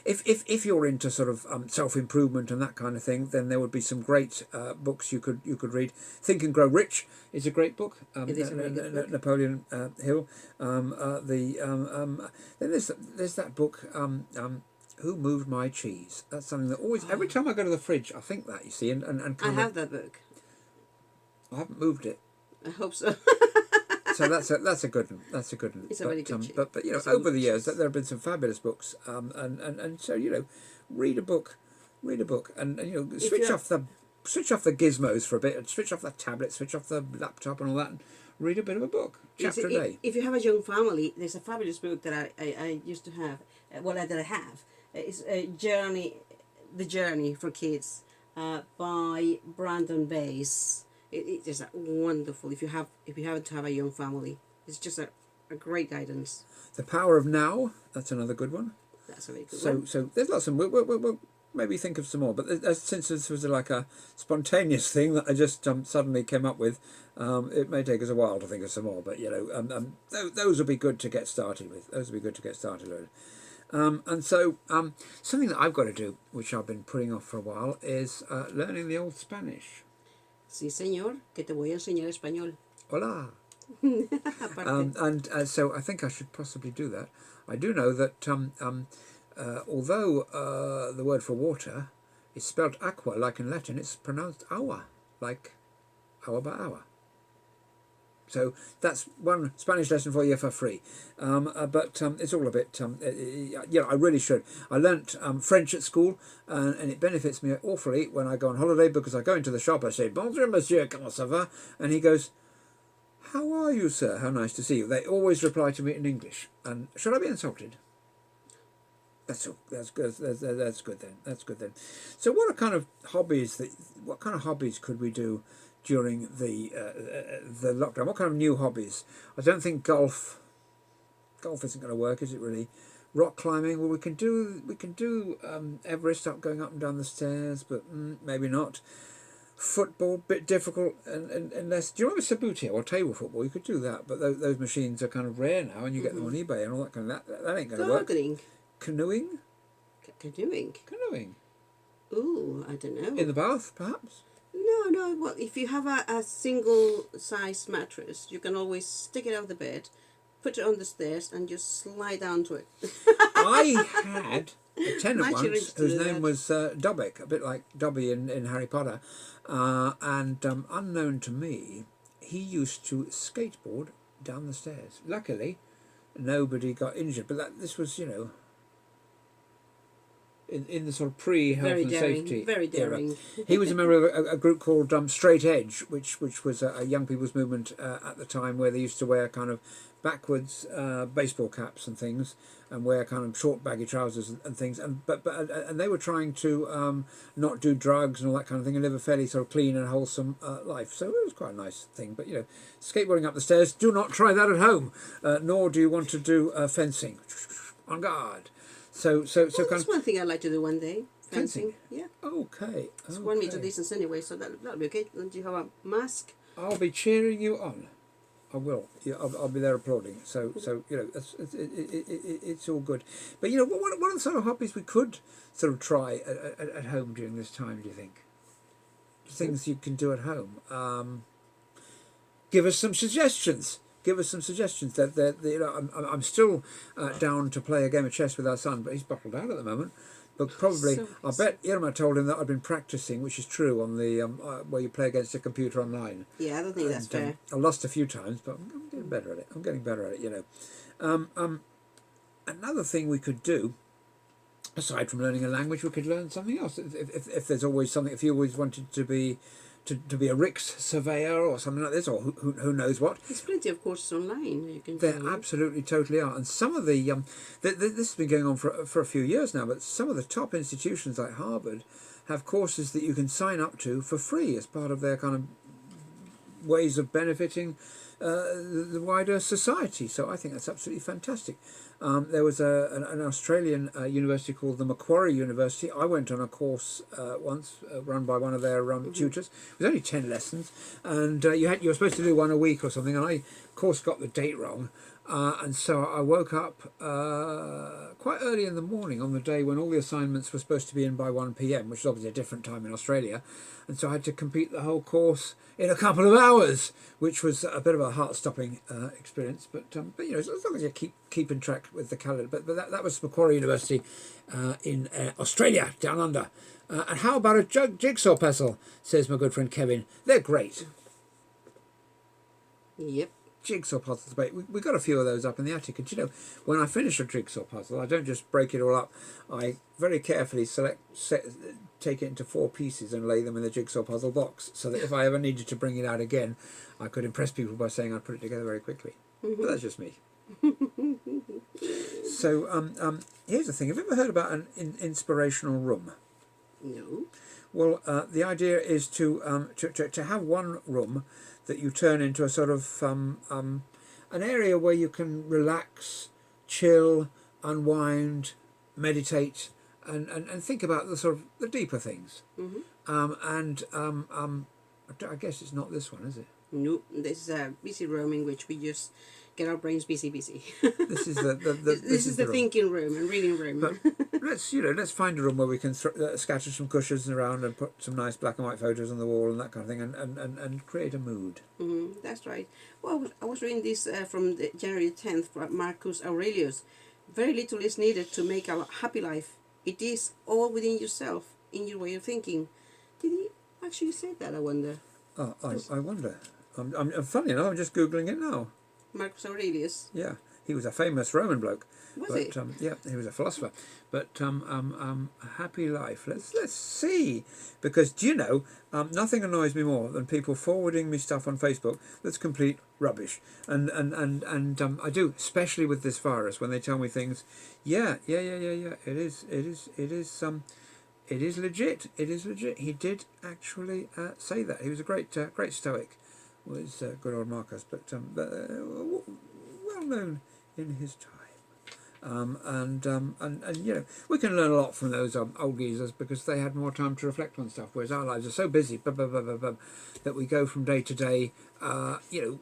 S1: If you're into sort of self-improvement and that kind of thing, then there would be some great books you could read. Think and Grow Rich is a great book.
S2: It is a very good book.
S1: Napoleon Hill. Then there's that book. Who Moved My Cheese? That's something that always, every time I go to the fridge, I think that, you see, and
S2: I have that book.
S1: I haven't moved it.
S2: I hope so.
S1: So that's a good one. That's a good one.
S2: It's a very good cheese.
S1: But you know, over the years, there have been some fabulous books. And so you know, read a book, and you know, switch off the gizmos for a bit, and switch off the tablet, switch off the laptop, and all that, and read a bit of a book, chapter a day.
S2: If you have a young family, there's a fabulous book that I used to have. That I have. It's The Journey for Kids, by Brandon Bays. It is wonderful if you happen to have a young family. It's just a great guidance.
S1: The Power of Now. That's another good one.
S2: That's a very good one.
S1: So there's lots of them. We'll maybe think of some more. But since this was like a spontaneous thing that I just suddenly came up with, it may take us a while to think of some more. But you know, those would be good to get started with. And so something that I've got to do, which I've been putting off for a while, is learning the old Spanish.
S2: Sí, señor, que te voy a enseñar español.
S1: Hola. So I think I should possibly do that. I do know that although the word for water is spelled aqua like in Latin, it's pronounced agua, like hour by hour. So that's one Spanish lesson for you for free. But it's all a bit, I really should. I learnt French at school, and it benefits me awfully when I go on holiday, because I go into the shop, I say, "Bonjour, monsieur, comment ça va?" And he goes, "How are you, sir? How nice to see you." They always reply to me in English. And should I be insulted? That's good. That's good then. So what kind of hobbies could we do during the lockdown? What kind of new hobbies? I don't think golf isn't going to work, is it really? Rock climbing. Well, we can do Everest going up and down the stairs, but maybe not. Football, bit difficult, and unless, do you remember Sabutia or table football? You could do that, but those machines are kind of rare now, and you get them on eBay and all that kind of that ain't going to work.
S2: Gardening.
S1: Canoeing.
S2: Canoeing.
S1: Canoeing.
S2: Ooh, I don't know.
S1: In the bath, perhaps.
S2: No. Well, if you have a single size mattress, you can always stick it out the bed, put it on the stairs, and just slide down to it.
S1: I had a tenant
S2: My children
S1: once
S2: used to
S1: whose
S2: do
S1: name
S2: that.
S1: was Dobbick, a bit like Dobby in Harry Potter, and unknown to me, he used to skateboard down the stairs. Luckily, nobody got injured, but this was, in the sort of pre-health
S2: Very
S1: and
S2: daring.
S1: safety
S2: Very
S1: era.
S2: daring.
S1: He was a member of a group called Straight Edge, which was a young people's movement at the time, where they used to wear kind of backwards baseball caps and things, and wear kind of short baggy trousers and things, and they were trying to not do drugs and all that kind of thing, and live a fairly sort of clean and wholesome life. So it was quite a nice thing. But skateboarding up the stairs, do not try that at home, nor do you want to do fencing. On guard. So
S2: Well,
S1: kind
S2: that's
S1: of
S2: one thing I'd like to do one day.
S1: fencing.
S2: Yeah.
S1: Okay.
S2: It's 1 meter distance anyway, so that'll be okay. And you have a mask.
S1: I'll be cheering you on. I will. Yeah, I'll be there applauding. So it's all good. But what are the sort of hobbies we could sort of try at home during this time? Do you think? Things you can do at home. Give us some suggestions. I'm still down to play a game of chess with our son, but he's buckled out at the moment. But probably,
S2: So
S1: I bet Irma told him that I'd been practicing, which is true, on the where you play against a computer online.
S2: Yeah, I don't think that's fair.
S1: I lost a few times, but I'm getting better at it. Another thing we could do, aside from learning a language, we could learn something else. If there's always something, if you always wanted to be a RICS surveyor or something like this, or who knows what.
S2: There's plenty of courses online you can
S1: There
S2: do.
S1: absolutely totally are. And some of the, this has been going on for a few years now, but some of the top institutions like Harvard have courses that you can sign up to for free as part of their kind of ways of benefiting the wider society. So I think that's absolutely fantastic. There was an Australian university called the Macquarie University. I went on a course once run by one of their tutors. It was only 10 lessons, and you were supposed to do one a week or something, and I, of course, got the date wrong. And so I woke up quite early in the morning on the day when all the assignments were supposed to be in by 1 p.m, which is obviously a different time in Australia. And so I had to complete the whole course in a couple of hours, which was a bit of a heart-stopping experience. But as long as you keep in track with the calendar. But that was Macquarie University in Australia, down under. And how about a jigsaw puzzle, says my good friend Kevin. They're great.
S2: Yep.
S1: Jigsaw puzzles, mate. We got a few of those up in the attic. And when I finish a jigsaw puzzle, I don't just break it all up. I very carefully take it into 4 pieces and lay them in the jigsaw puzzle box, so that if I ever needed to bring it out again, I could impress people by saying I'd put it together very quickly. But that's just me. So here's the thing. Have you ever heard about an inspirational room?
S2: No.
S1: Well, the idea is to have one room that you turn into a sort of an area where you can relax, chill, unwind, meditate, and think about the sort of the deeper things. I guess it's not this one, is it?
S2: No, this is a busy room in which we just get our brains busy.
S1: This is
S2: This is the
S1: room.
S2: thinking room and reading room.
S1: But let's find a room where we can scatter some cushions around and put some nice black and white photos on the wall and that kind of thing, and create a mood.
S2: That's right. Well, I was reading this from January 10th from Marcus Aurelius. Very little is needed to make a happy life. It is all within yourself, in your way of thinking. Did he actually say that, I wonder?
S1: Oh, I wonder. I'm funny enough, I'm just Googling it now.
S2: Marcus Aurelius.
S1: Yeah, he was a famous Roman bloke.
S2: Was
S1: But yeah, he was a philosopher. But a happy life. Let's see, because do you know, nothing annoys me more than people forwarding me stuff on Facebook that's complete rubbish. And I do, especially with this virus, when they tell me things. Yeah. It is legit. It is legit. He did actually say that. He was a great Stoic. Was good old Marcus, but well known in his time. And you know, we can learn a lot from those old geezers because they had more time to reflect on stuff, whereas our lives are so busy, that we go from day to day, you know,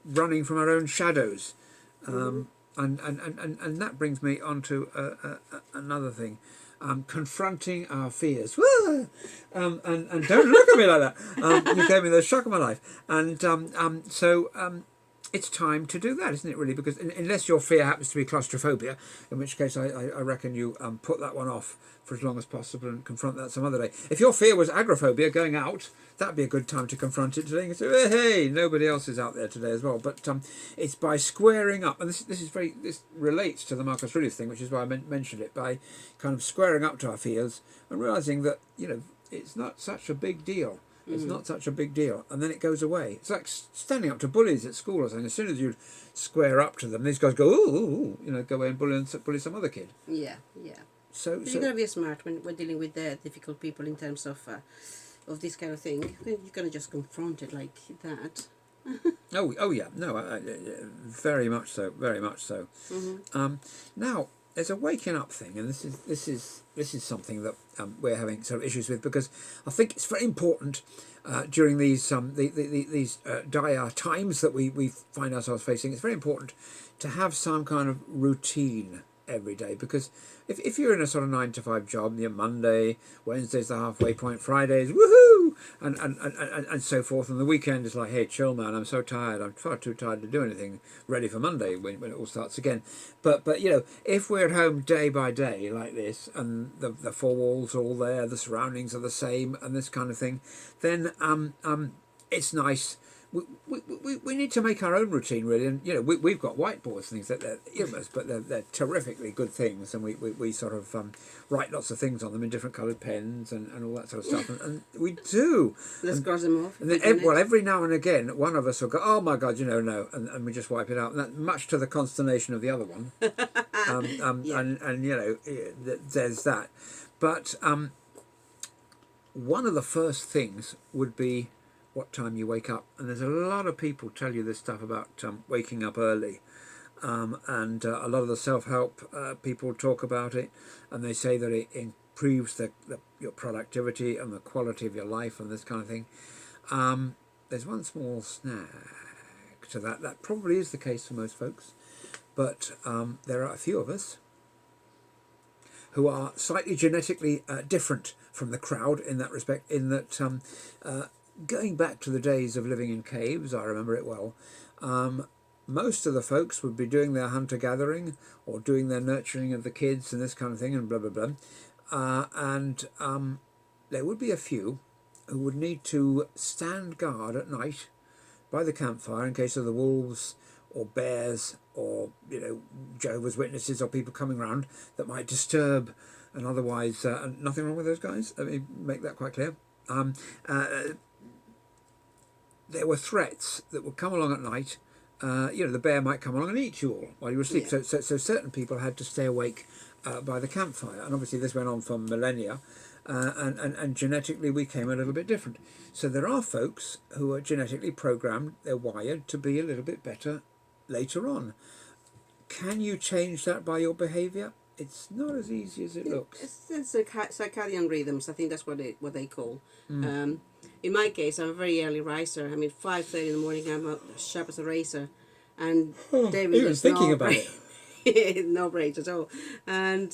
S1: running from our own shadows. And that brings me on to another thing. Confronting our fears. And don't look at me like that. You gave me the shock of my life. So it's time to do that, isn't it, really? Because unless your fear happens to be claustrophobia, in which case I reckon you put that one off for as long as possible and confront that some other day. If your fear was agoraphobia, going out, that'd be a good time to confront it today and say, hey, nobody else is out there today as well. But it's by squaring up, and this relates to the Marcus Aurelius thing, which is why I mentioned it, by kind of squaring up to our fears and realising that, you know, it's not such a big deal. It's not such a big deal, and then it goes away. It's like standing up to bullies at school or something. As soon as you square up to them, these guys go, ooh, you know, go away and bully some other kid.
S2: Yeah, yeah.
S1: So
S2: you're gonna be smart when we're dealing with the difficult people in terms of this kind of thing. You're gonna just confront it like that.
S1: oh yeah, no, very much so, very much so. Now there's a waking up thing, and this is something that we're having sort of issues with, because I think it's very important during these dire times that we find ourselves facing. It's very important to have some kind of routine every day, because if you're in a sort of 9 to 5 job, your Monday, Wednesday's the halfway point, Fridays, woohoo, and so forth, and the weekend is like, hey, chill, man, I'm so tired, I'm far too tired to do anything, ready for Monday when it all starts again. But you know, if we're at home day by day like this, and the four walls are all there, the surroundings are the same, and this kind of thing, then it's nice. We need to make our own routine, really, and you know, we've got whiteboards and things that they're earmuffs, but they're terrifically good things, and we sort of write lots of things on them in different coloured pens and all that sort of stuff, and we do.
S2: Let's cross them off.
S1: And then, every now and again, one of us will go, oh my God, you know, no, and we just wipe it out, and that, much to the consternation of the other one.
S2: Yeah.
S1: And you know, there's that. But one of the first things would be what time you wake up, and there's a lot of people tell you this stuff about waking up early, and a lot of the self-help people talk about it, and they say that it improves your productivity and the quality of your life and this kind of thing. There's one small snag to that probably is the case for most folks, but there are a few of us who are slightly genetically different from the crowd in that respect, in that going back to the days of living in caves, I remember it well, most of the folks would be doing their hunter-gathering or doing their nurturing of the kids and this kind of thing, and blah, blah, blah. And there would be a few who would need to stand guard at night by the campfire in case of the wolves or bears or, you know, Jehovah's Witnesses or people coming round that might disturb, and otherwise, nothing wrong with those guys, let me make that quite clear. There were threats that would come along at night. You know, the bear might come along and eat you all while you were asleep.
S2: Yeah.
S1: So certain people had to stay awake by the campfire. And obviously this went on for millennia. And genetically we came a little bit different. So there are folks who are genetically programmed, they're wired to be a little bit better later on. Can you change that by your behaviour? It's not as easy as it looks.
S2: It's circadian rhythms. I think that's what they call. In my case, I'm a very early riser. I mean, 5:30 in the morning, I'm sharp as a razor, and David
S1: Even
S2: is
S1: thinking about it.
S2: no breaks at all. And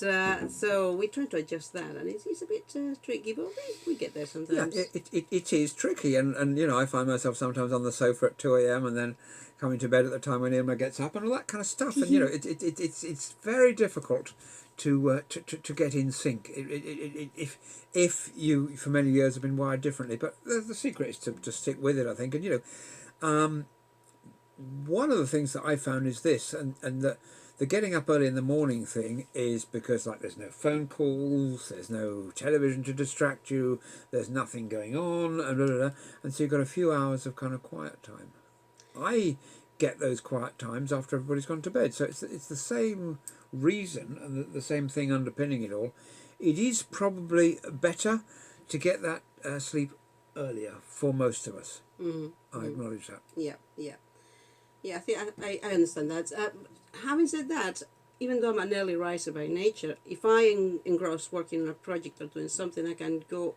S2: so we try to adjust that, and it's a bit tricky, but we get there sometimes.
S1: Yeah, it is tricky, and you know, I find myself sometimes on the sofa at 2 a.m. and then coming to bed at the time when Irma gets up and all that kind of stuff, and you know, it's very difficult to get in sync. If you for many years have been wired differently, but the secret is to stick with it, I think. And you know, one of the things that I found is this, and that the getting up early in the morning thing is because, like, there's no phone calls, there's no television to distract you, there's nothing going on, and blah, blah, blah, and so you've got a few hours of kind of quiet time. I get those quiet times after everybody's gone to bed, so it's the same reason and the same thing underpinning it all. It is probably better to get that sleep earlier for most of us. I acknowledge that.
S2: Yeah. I think I understand that. Having said that, even though I'm an early riser by nature, if I engross working on a project or doing something, I can go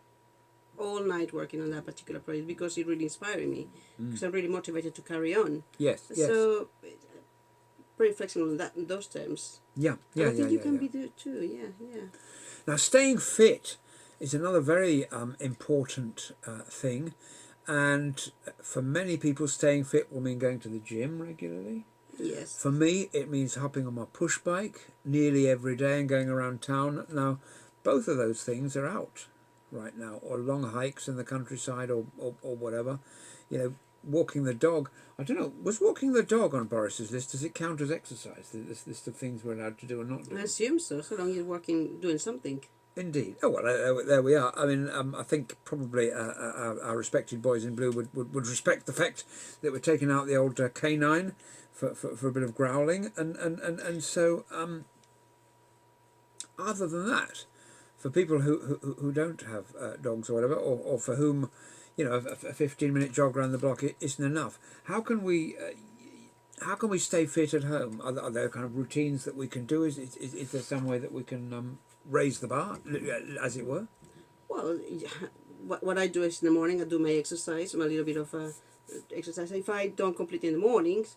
S2: all night working on that particular project because it really inspired me. Because I'm really motivated to carry on.
S1: Yes, yes.
S2: So pretty flexible in those terms.
S1: Yeah,
S2: And
S1: yeah,
S2: I think
S1: yeah,
S2: you
S1: yeah,
S2: can
S1: yeah.
S2: be there too. Yeah, yeah.
S1: Now, staying fit is another very important thing. And for many people, staying fit will mean going to the gym regularly.
S2: Yes.
S1: For me, it means hopping on my push bike nearly every day and going around town. Now, both of those things are out right now, or long hikes in the countryside, or whatever. You know, walking the dog. I don't know. Was walking the dog on Boris's list? Does it count as exercise? This list of things we're allowed to do and not do.
S2: I assume so. So long as you're working, doing something.
S1: Indeed. Oh well, there we are. I mean, I think probably our respected boys in blue would respect the fact that we're taking out the old canine for a bit of growling, and so other than that, for people who don't have dogs or whatever, or for whom, you know, a 15-minute jog around the block isn't enough. How can we stay fit at home? Are there kind of routines that we can do? Is there some way that we can raise the bar, as it were?
S2: Well, what I do is in the morning I do my exercise, a little bit of exercise. If I don't complete in the mornings,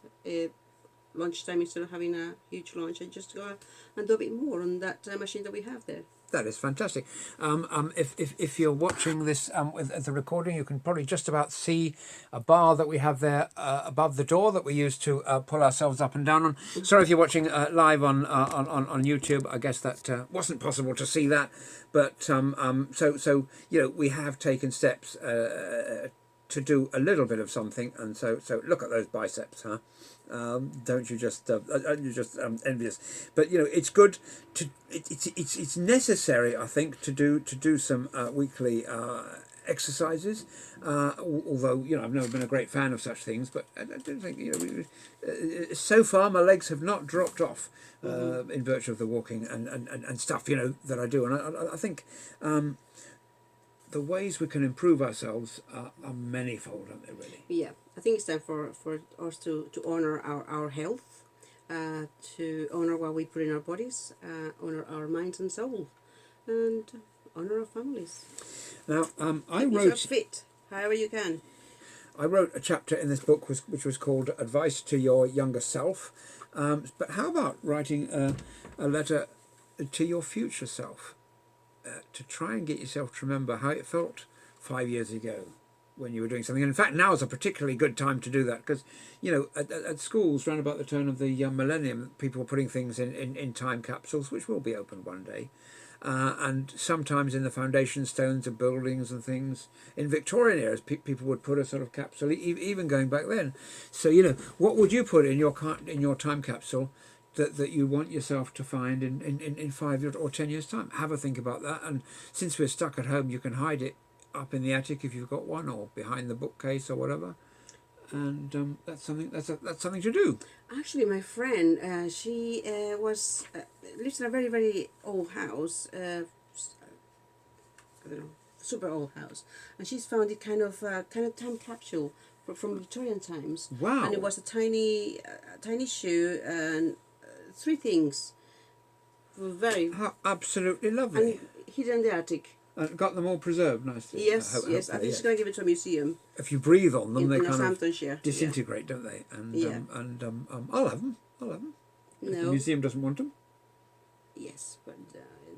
S2: lunchtime, instead of having a huge lunch, I just go and do a bit more on that machine that we have there.
S1: That is fantastic. If you're watching this with the recording, you can probably just about see a bar that we have there above the door that we use to pull ourselves up and down on. Sorry if you're watching live on YouTube. I guess that wasn't possible to see that, but so you know, we have taken steps to do a little bit of something, and so look at those biceps, huh? Don't you just you're just envious? But you know, it's good to it's necessary, I think, to do some weekly exercises. Although, you know, I've never been a great fan of such things, but I don't think, you know, so far my legs have not dropped off in virtue of the walking and stuff, you know, that I do, and I think. The ways we can improve ourselves are manifold, aren't they, really?
S2: Yeah, I think it's time for us to honour our health, to honour what we put in our bodies, honour our minds and soul, and honour our families.
S1: Now, I
S2: Keep
S1: wrote
S2: yourself fit, however you can.
S1: I wrote a chapter in this book which was called Advice to Your Younger Self. But how about writing a letter to your future self? To try and get yourself to remember how it felt 5 years ago when you were doing something. And in fact, now is a particularly good time to do that because, you know, at schools around about the turn of the millennium, people were putting things in time capsules, which will be opened one day. And sometimes in the foundation stones of buildings and things. In Victorian eras, people would put a sort of capsule, even going back then. So, you know, what would you put in your time capsule that you want yourself to find in 5 years or 10 years time? Have a think about that. And since we're stuck at home, you can hide it up in the attic if you've got one, or behind the bookcase or whatever. And that's something to do.
S2: Actually, my friend, she lives in a very, very old house. I don't know, super old house, and she's found it kind of time capsule from Victorian times.
S1: Wow.
S2: And it was a tiny shoe and three things. Very.
S1: How absolutely lovely.
S2: And hidden in the attic.
S1: And got them all preserved nicely.
S2: Yes, yes. I think she's going to give it to a museum.
S1: If you breathe on them, they
S2: in
S1: kind of
S2: Northamptonshire.
S1: disintegrate, don't they? And
S2: Yeah.
S1: I'll have them. If the
S2: No.
S1: museum doesn't want them.
S2: Yes, but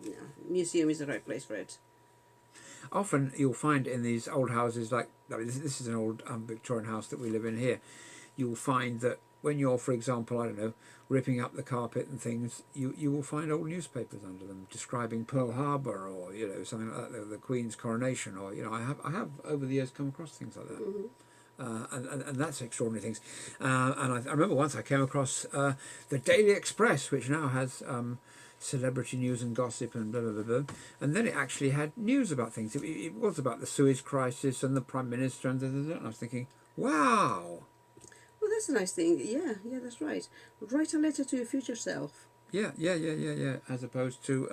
S2: no, museum is the right place for it.
S1: Often you'll find in these old houses, like, I mean, this is an old Victorian house that we live in here, you'll find that when you're, for example, I don't know, ripping up the carpet and things, you will find old newspapers under them describing Pearl Harbor, or, you know, something like that, the Queen's coronation, or, you know, I have over the years come across things like that.
S2: Mm-hmm.
S1: And that's extraordinary things. And I remember once I came across the Daily Express, which now has celebrity news and gossip and blah, blah, blah, blah. And then it actually had news about things. It was about the Suez Crisis and the Prime Minister and I was thinking, wow.
S2: Well, that's a nice thing. Yeah, that's right. Write a letter to your future self.
S1: Yeah. As opposed to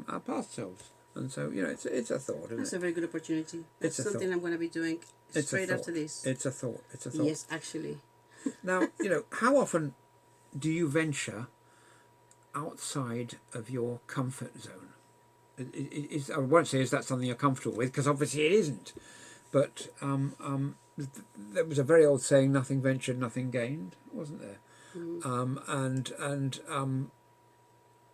S1: our past selves. And so, you know, it's a thought, isn't
S2: That's
S1: it?
S2: a very good opportunity. That's
S1: It's a
S2: something
S1: thought.
S2: I'm going to be doing straight after this.
S1: It's a thought.
S2: Yes, actually.
S1: Now, you know, how often do you venture outside of your comfort zone. I won't say is that something you're comfortable with, because obviously it isn't. But there was a very old saying: "Nothing ventured, nothing gained," wasn't there? And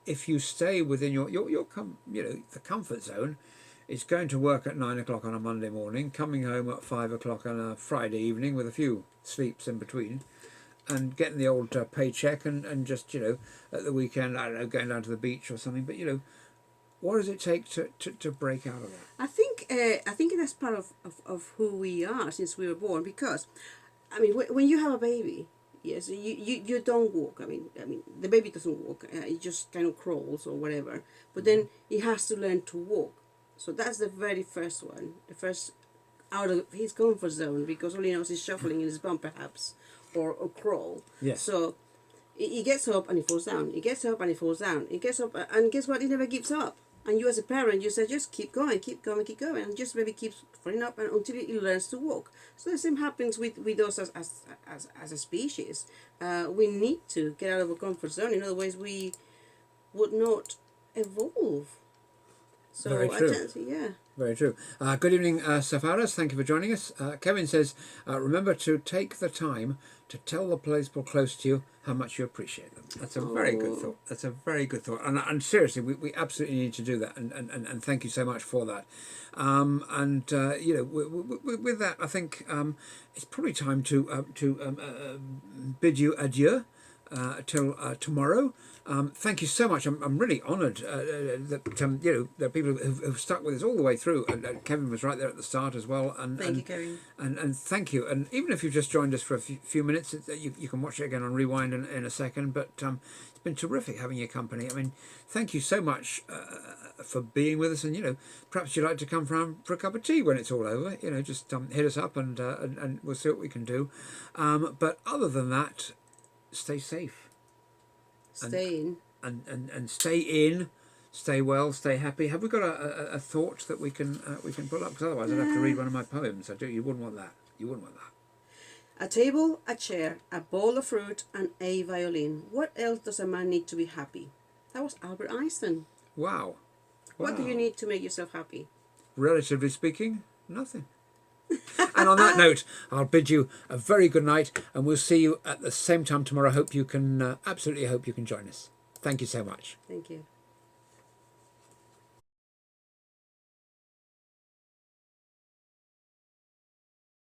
S1: if you stay within the comfort zone, it's going to work at 9 o'clock on a Monday morning, coming home at 5 o'clock on a Friday evening with a few sleeps in between, and getting the old paycheck, and just at the weekend, I don't know, going down to the beach or something. But what does it take to break out of that?
S2: I think that's part of who we are since we were born. Because, I mean, when you have a baby, yes, you don't walk. I mean, the baby doesn't walk. It just kind of crawls or whatever. But then it has to learn to walk. So that's the very first one. The first out of his comfort zone, because all he knows is shuffling in his bum, perhaps, or crawl.
S1: Yes.
S2: So he gets up and he falls down. He gets up and he falls down. He gets up and guess what? He never gives up. And you as a parent, you say, just keep going, and just maybe keeps falling up until he learns to walk. So the same happens with us as a species. We need to get out of our comfort zone. In other ways, we would not evolve. So
S1: Very true.
S2: Yeah.
S1: Very true. Good evening, Safaras. Thank you for joining us. Kevin says, remember to take the time to tell the people close to you how much you appreciate them. That's a very good thought. That's a very good thought. And seriously, we absolutely need to do that. And thank you so much for that. With that, I think it's probably time to bid you adieu. Till tomorrow. Thank you so much. I'm really honoured that there are people who've stuck with us all the way through. And Kevin was right there at the start as well.
S2: Thank you, Kevin.
S1: And thank you. And even if you've just joined us for a few minutes, you can watch it again on rewind in a second. But it's been terrific having your company. I mean, thank you so much for being with us. And perhaps you'd like to come round for a cup of tea when it's all over. Just hit us up and we'll see what we can do. But other than that, stay safe.
S2: Stay in.
S1: And stay in. Stay well. Stay happy. Have we got a thought that we can pull up? Because otherwise, I'd have to read one of my poems. You wouldn't want that. You wouldn't want that.
S2: A table, a chair, a bowl of fruit, and a violin. What else does a man need to be happy? That was Albert Einstein.
S1: Wow.
S2: What do you need to make yourself happy?
S1: Relatively speaking, nothing. And on that note, I'll bid you a very good night, and we'll see you at the same time tomorrow. Absolutely hope you can join us. Thank you so much.
S2: Thank you.